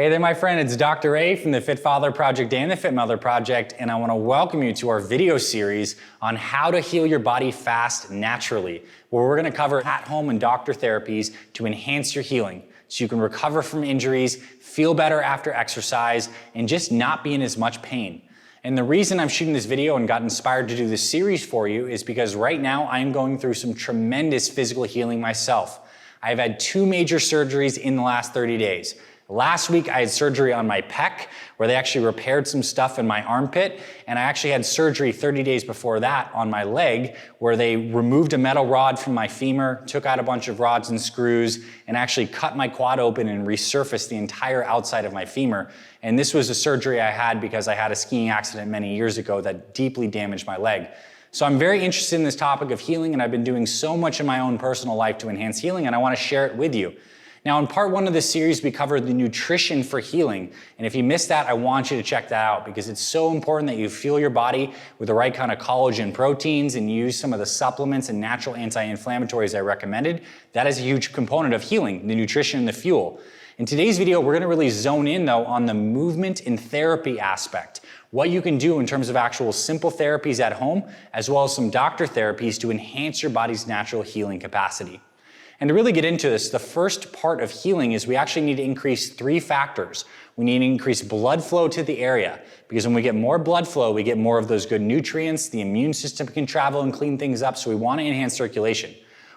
Hey there, my friend. It's Dr. A from the Fit Father Project and the Fit Mother Project, and I want to welcome you to our video series on how to heal your body fast naturally, where we're going to cover at-home and doctor therapies to enhance your healing so you can recover from injuries, feel better after exercise, and just not be in as much pain. And the reason I'm shooting this video and got inspired to do this series for you is because right now I'm going through some tremendous physical healing myself. I've had 2 major surgeries in the last 30 days. Last week I had surgery on my pec where they actually repaired some stuff in my armpit, and I actually had surgery 30 days before that on my leg where they removed a metal rod from my femur, took out a bunch of rods and screws, and actually cut my quad open and resurfaced the entire outside of my femur. And this was a surgery I had because I had a skiing accident many years ago that deeply damaged my leg. So I'm very interested in this topic of healing, and I've been doing so much in my own personal life to enhance healing, and I want to share it with you. Now, in part 1 of this series, we covered the nutrition for healing. And if you missed that, I want you to check that out because it's so important that you fuel your body with the right kind of collagen proteins and use some of the supplements and natural anti-inflammatories I recommended. That is a huge component of healing, the nutrition and the fuel. In today's video, we're going to really zone in, though, on the movement and therapy aspect. What you can do in terms of actual simple therapies at home, as well as some doctor therapies to enhance your body's natural healing capacity. And to really get into this, the first part of healing is we actually need to increase 3 factors. We need to increase blood flow to the area, because when we get more blood flow, we get more of those good nutrients, the immune system can travel and clean things up, so we want to enhance circulation.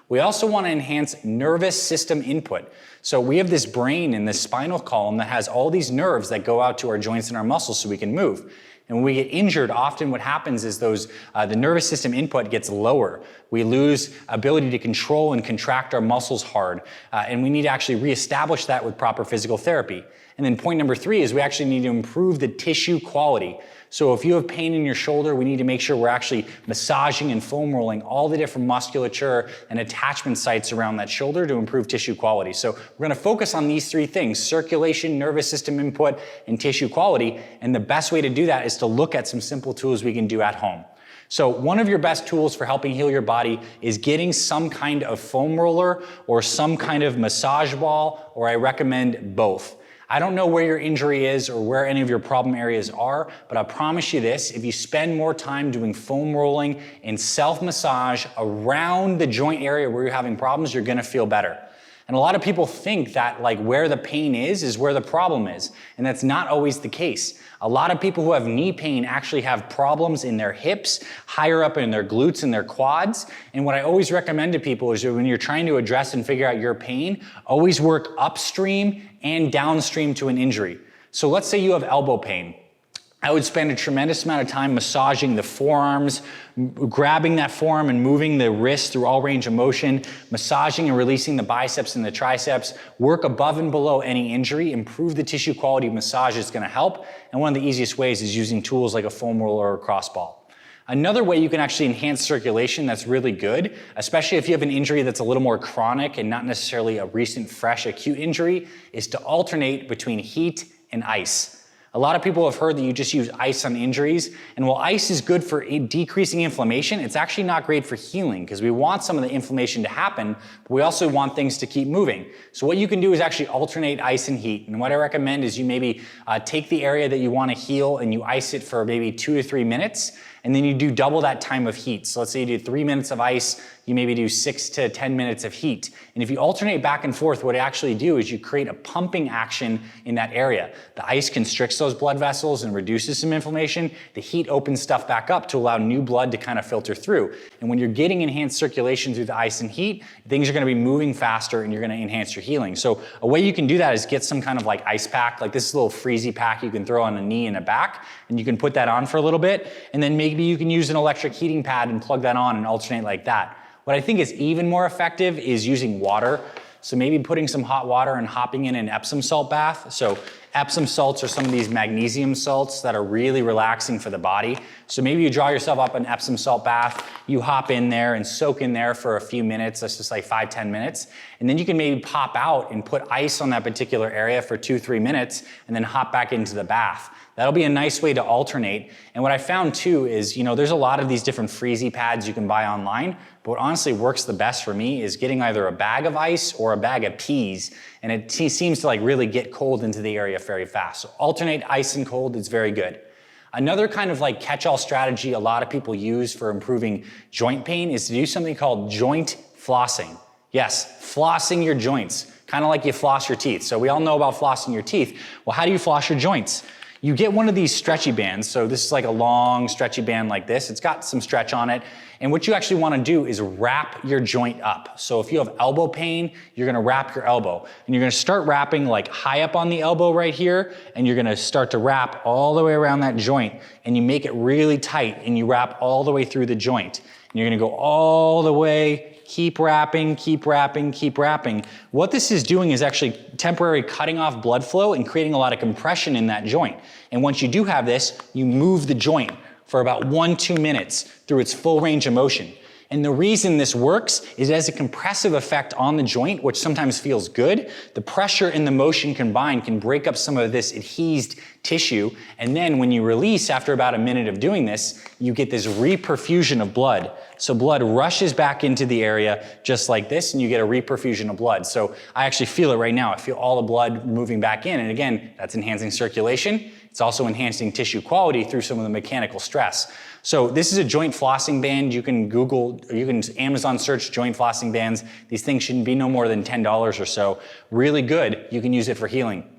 We also want to enhance nervous system input. So we have this brain in this spinal column that has all these nerves that go out to our joints and our muscles so we can move. And when we get injured, often what happens is the nervous system input gets lower. We lose ability to control and contract our muscles hard. And we need to actually reestablish that with proper physical therapy. And then point number 3 is we actually need to improve the tissue quality. So if you have pain in your shoulder, we need to make sure we're actually massaging and foam rolling all the different musculature and attachment sites around that shoulder to improve tissue quality. So we're going to focus on these 3 things: circulation, nervous system input, and tissue quality. And the best way to do that is to look at some simple tools we can do at home. So one of your best tools for helping heal your body is getting some kind of foam roller or some kind of massage ball, or I recommend both. I don't know where your injury is or where any of your problem areas are, but I promise you this: if you spend more time doing foam rolling and self-massage around the joint area where you're having problems, you're gonna feel better. And a lot of people think that where the pain is where the problem is, and that's not always the case. A lot of people who have knee pain actually have problems in their hips, higher up in their glutes and their quads. And what I always recommend to people is that when you're trying to address and figure out your pain, always work upstream and downstream to an injury. So let's say you have elbow pain. I would spend a tremendous amount of time massaging the forearms, grabbing that forearm and moving the wrist through all range of motion, massaging and releasing the biceps and the triceps, work above and below any injury, improve the tissue quality of massage is gonna help. And one of the easiest ways is using tools like a foam roller or a cross ball. Another way you can actually enhance circulation that's really good, especially if you have an injury that's a little more chronic and not necessarily a recent, fresh, acute injury, is to alternate between heat and ice. A lot of people have heard that you just use ice on injuries, and while ice is good for decreasing inflammation, it's actually not great for healing because we want some of the inflammation to happen, but we also want things to keep moving. So what you can do is actually alternate ice and heat, and what I recommend is you maybe take the area that you want to heal and you ice it for maybe 2 to 3 minutes, and then you do double that time of heat. So let's say you do 3 minutes of ice, you maybe do 6 to 10 minutes of heat. And if you alternate back and forth, what I actually do is you create a pumping action in that area. The ice constricts those blood vessels and reduces some inflammation. The heat opens stuff back up to allow new blood to kind of filter through. And when you're getting enhanced circulation through the ice and heat, things are gonna be moving faster and you're gonna enhance your healing. So a way you can do that is get some kind of ice pack, like this little freezy pack you can throw on a knee and a back, and you can put that on for a little bit. And then maybe you can use an electric heating pad and plug that on and alternate like that. What I think is even more effective is using water. So maybe putting some hot water and hopping in an Epsom salt bath. So Epsom salts are some of these magnesium salts that are really relaxing for the body. So maybe you draw yourself up an Epsom salt bath, you hop in there and soak in there for a few minutes, that's just 5-10 minutes. And then you can maybe pop out and put ice on that particular area for 2-3 minutes and then hop back into the bath. That'll be a nice way to alternate. And what I found too is, there's a lot of these different freezy pads you can buy online, but what honestly works the best for me is getting either a bag of ice or a bag of peas and it seems to like really get cold into the area very fast. So alternate ice and cold is very good. Another kind of like catch-all strategy a lot of people use for improving joint pain is to do something called joint flossing. Yes, flossing your joints, kind of like you floss your teeth. So we all know about flossing your teeth. Well, how do you floss your joints? You get one of these stretchy bands. So this is like a long stretchy band like this. It's got some stretch on it. And what you actually want to do is wrap your joint up. So if you have elbow pain, you're going to wrap your elbow. And you're going to start wrapping like high up on the elbow right here. And you're going to start to wrap all the way around that joint. And you make it really tight. And you wrap all the way through the joint. And you're going to go all the way. Keep wrapping, keep wrapping, keep wrapping. What this is doing is actually temporarily cutting off blood flow and creating a lot of compression in that joint. And once you do have this, you move the joint for about 1-2 minutes through its full range of motion. And the reason this works is it has a compressive effect on the joint, which sometimes feels good. The pressure and the motion combined can break up some of this adhesed tissue. And then when you release after about a minute of doing this, you get this reperfusion of blood. So blood rushes back into the area just like this, and you get a reperfusion of blood. So I actually feel it right now. I feel all the blood moving back in. And again, that's enhancing circulation. It's also enhancing tissue quality through some of the mechanical stress. So this is a joint flossing band. You can Google, or you can Amazon search joint flossing bands. These things shouldn't be no more than $10 or so. Really good. You can use it for healing.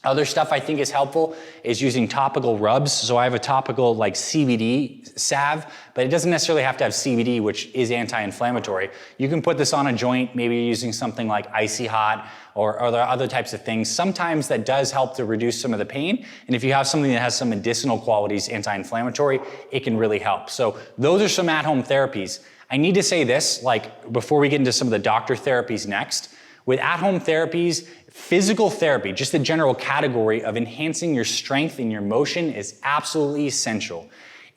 Other stuff I think is helpful is using topical rubs. So I have a topical like CBD salve, but it doesn't necessarily have to have CBD, which is anti-inflammatory. You can put this on a joint, maybe using something like Icy Hot or other types of things. Sometimes that does help to reduce some of the pain. And if you have something that has some medicinal qualities, anti-inflammatory, it can really help. So those are some at-home therapies. I need to say this, like before we get into some of the doctor therapies next, with at-home therapies, physical therapy, just the general category of enhancing your strength and your motion is absolutely essential.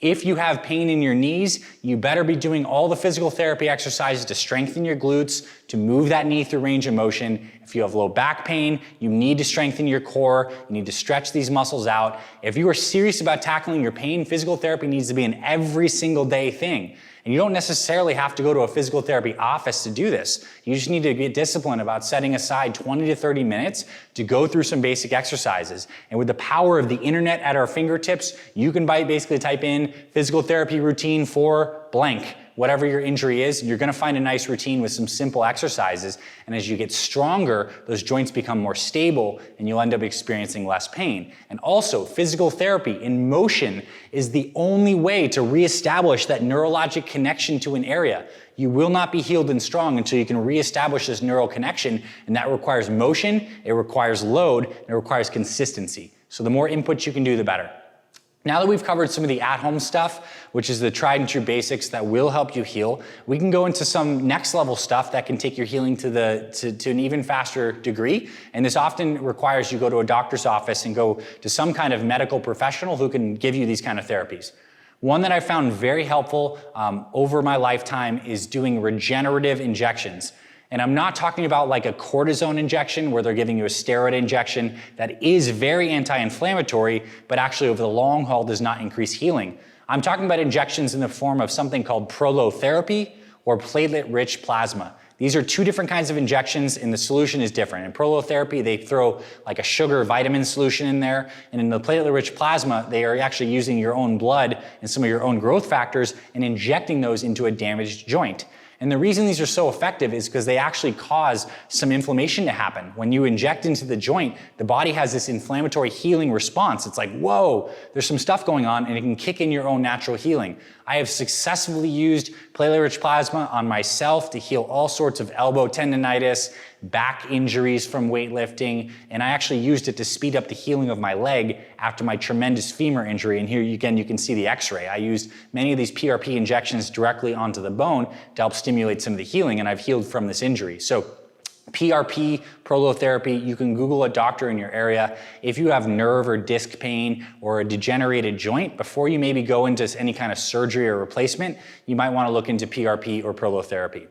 If you have pain in your knees, you better be doing all the physical therapy exercises to strengthen your glutes, to move that knee through range of motion. If you have low back pain, you need to strengthen your core. You need to stretch these muscles out. If you are serious about tackling your pain, physical therapy needs to be an every single day thing. And you don't necessarily have to go to a physical therapy office to do this. You just need to get disciplined about setting aside 20 to 30 minutes to go through some basic exercises. And with the power of the internet at our fingertips, you can basically type in physical therapy routine for blank. Whatever your injury is, you're gonna find a nice routine with some simple exercises. And as you get stronger, those joints become more stable and you'll end up experiencing less pain. And also, physical therapy in motion is the only way to reestablish that neurologic connection to an area. You will not be healed and strong until you can reestablish this neural connection, and that requires motion, it requires load, and it requires consistency. So the more input you can do, the better. Now that we've covered some of the at-home stuff, which is the tried and true basics that will help you heal, we can go into some next level stuff that can take your healing to an even faster degree. And this often requires you go to a doctor's office and go to some kind of medical professional who can give you these kind of therapies. One that I found very helpful over my lifetime is doing regenerative injections. And I'm not talking about like a cortisone injection where they're giving you a steroid injection that is very anti-inflammatory, but actually over the long haul does not increase healing. I'm talking about injections in the form of something called prolotherapy or platelet-rich plasma. These are two different kinds of injections and the solution is different. In prolotherapy, they throw like a sugar vitamin solution in there. And in the platelet-rich plasma, they are actually using your own blood and some of your own growth factors and injecting those into a damaged joint. And the reason these are so effective is because they actually cause some inflammation to happen. When you inject into the joint, the body has this inflammatory healing response. It's like, whoa, there's some stuff going on and it can kick in your own natural healing. I have successfully used platelet-rich plasma on myself to heal all sorts of elbow tendonitis, back injuries from weightlifting, and I actually used it to speed up the healing of my leg after my tremendous femur injury. And here again, you can see the x-ray. I used many of these PRP injections directly onto the bone to help stimulate some of the healing, and I've healed from this injury. So PRP, prolotherapy, you can Google a doctor in your area. If you have nerve or disc pain or a degenerated joint, before you maybe go into any kind of surgery or replacement, you might want to look into PRP or prolotherapy.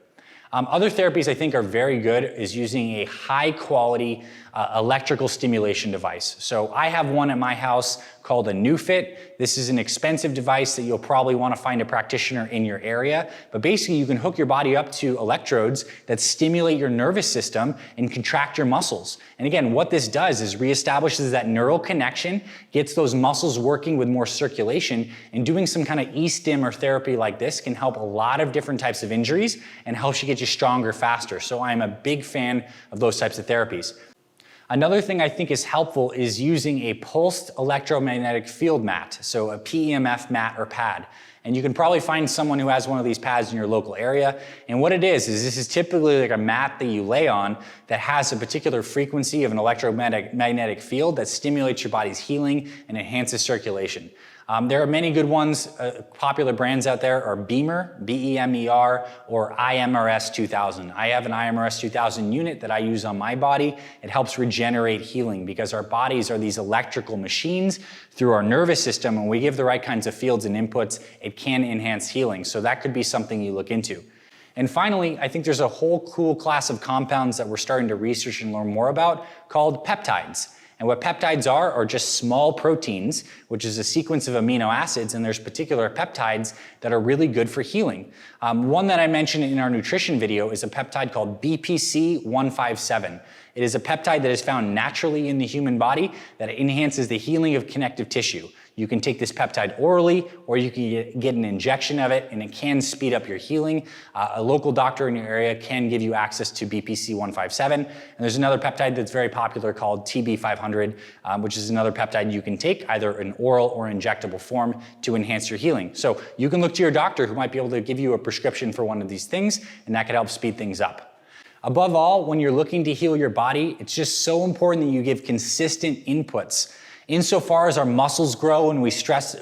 Other therapies I think are very good is using a high quality electrical stimulation device. So I have one at my house called a NewFit. This is an expensive device that you'll probably want to find a practitioner in your area, but basically you can hook your body up to electrodes that stimulate your nervous system and contract your muscles. And again, what this does is reestablishes that neural connection, gets those muscles working with more circulation, and doing some kind of e-stim or therapy like this can help a lot of different types of injuries and helps you get you stronger faster. So I'm a big fan of those types of therapies. Another thing I think is helpful is using a pulsed electromagnetic field mat, so a PEMF mat or pad. And you can probably find someone who has one of these pads in your local area. And what it is this is typically like a mat that you lay on that has a particular frequency of an electromagnetic field that stimulates your body's healing and enhances circulation. There are many good ones. Popular brands out there are Beamer, B-E-M-E-R, or IMRS 2000. I have an IMRS 2000 unit that I use on my body. It helps regenerate healing because our bodies are these electrical machines through our nervous system. When we give the right kinds of fields and inputs, it can enhance healing. So that could be something you look into. And finally, I think there's a whole cool class of compounds that we're starting to research and learn more about called peptides. And what peptides are just small proteins, which is a sequence of amino acids, and there's particular peptides that are really good for healing. One that I mentioned in our nutrition video is a peptide called BPC-157. It is a peptide that is found naturally in the human body that enhances the healing of connective tissue. You can take this peptide orally, or you can get an injection of it, and it can speed up your healing. A local doctor in your area can give you access to BPC-157. And there's another peptide that's very popular called TB500, which is another peptide you can take either in oral or injectable form to enhance your healing. So you can look to your doctor who might be able to give you a prescription for one of these things, and that could help speed things up. Above all, when you're looking to heal your body, it's just so important that you give consistent inputs. Insofar as our muscles grow and we stress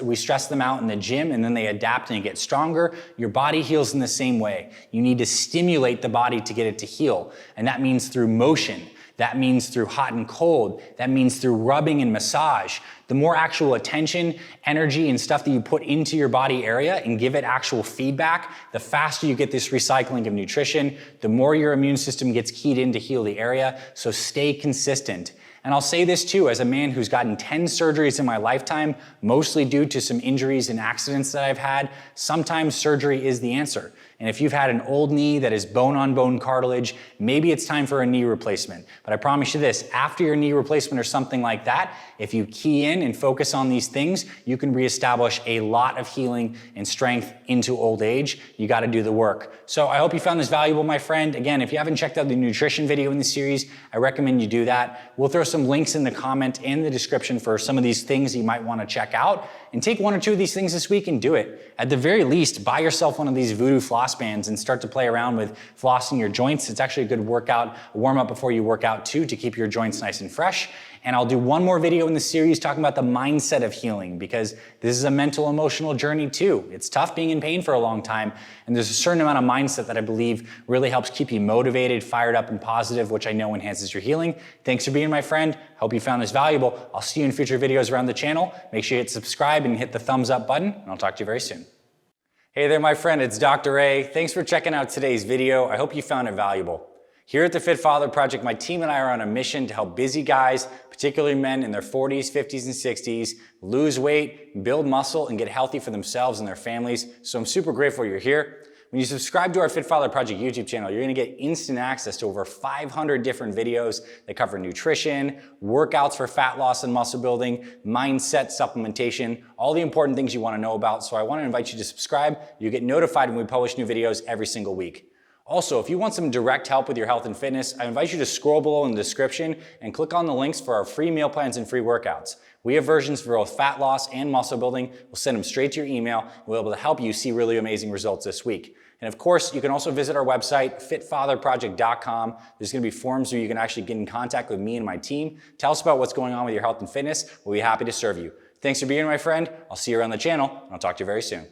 them out in the gym and then they adapt and get stronger, your body heals in the same way. You need to stimulate the body to get it to heal. And that means through motion. That means through hot and cold. That means through rubbing and massage. The more actual attention, energy, and stuff that you put into your body area and give it actual feedback, the faster you get this recycling of nutrition, the more your immune system gets keyed in to heal the area. So stay consistent. And I'll say this too, as a man who's gotten 10 surgeries in my lifetime, mostly due to some injuries and accidents that I've had, sometimes surgery is the answer. And if you've had an old knee that is bone-on-bone cartilage, maybe it's time for a knee replacement. But I promise you this, after your knee replacement or something like that, if you key in and focus on these things, you can reestablish a lot of healing and strength into old age. You got to do the work. So I hope you found this valuable, my friend. Again, if you haven't checked out the nutrition video in the series, I recommend you do that. We'll throw some links in the comment and the description for some of these things you might want to check out. And take one or two of these things this week and do it. At the very least, buy yourself one of these voodoo floss bands and start to play around with flossing your joints. It's actually a good workout, a warm up before you work out too, to keep your joints nice and fresh. And I'll do one more video in the series talking about the mindset of healing, because this is a mental, emotional journey too. It's tough being in pain for a long time, and there's a certain amount of mindset that I believe really helps keep you motivated, fired up, and positive, which I know enhances your healing. Thanks for being my friend. Hope you found this valuable. I'll see you in future videos around the channel. Make sure you hit subscribe and hit the thumbs up button, and I'll talk to you very soon. Hey there, my friend, it's Dr. A. Thanks for checking out today's video. I hope you found it valuable. Here at the Fit Father Project, my team and I are on a mission to help busy guys, particularly men in their 40s, 50s, and 60s, lose weight, build muscle, and get healthy for themselves and their families. So I'm super grateful you're here. When you subscribe to our Fit Father Project YouTube channel, you're gonna get instant access to over 500 different videos that cover nutrition, workouts for fat loss and muscle building, mindset, supplementation, all the important things you wanna know about. So I wanna invite you to subscribe. You get notified when we publish new videos every single week. Also, if you want some direct help with your health and fitness, I invite you to scroll below in the description and click on the links for our free meal plans and free workouts. We have versions for both fat loss and muscle building. We'll send them straight to your email. We'll be able to help you see really amazing results this week. And of course, you can also visit our website, fitfatherproject.com. There's gonna be forms where you can actually get in contact with me and my team. Tell us about what's going on with your health and fitness. We'll be happy to serve you. Thanks for being my friend. I'll see you around the channel, and I'll talk to you very soon.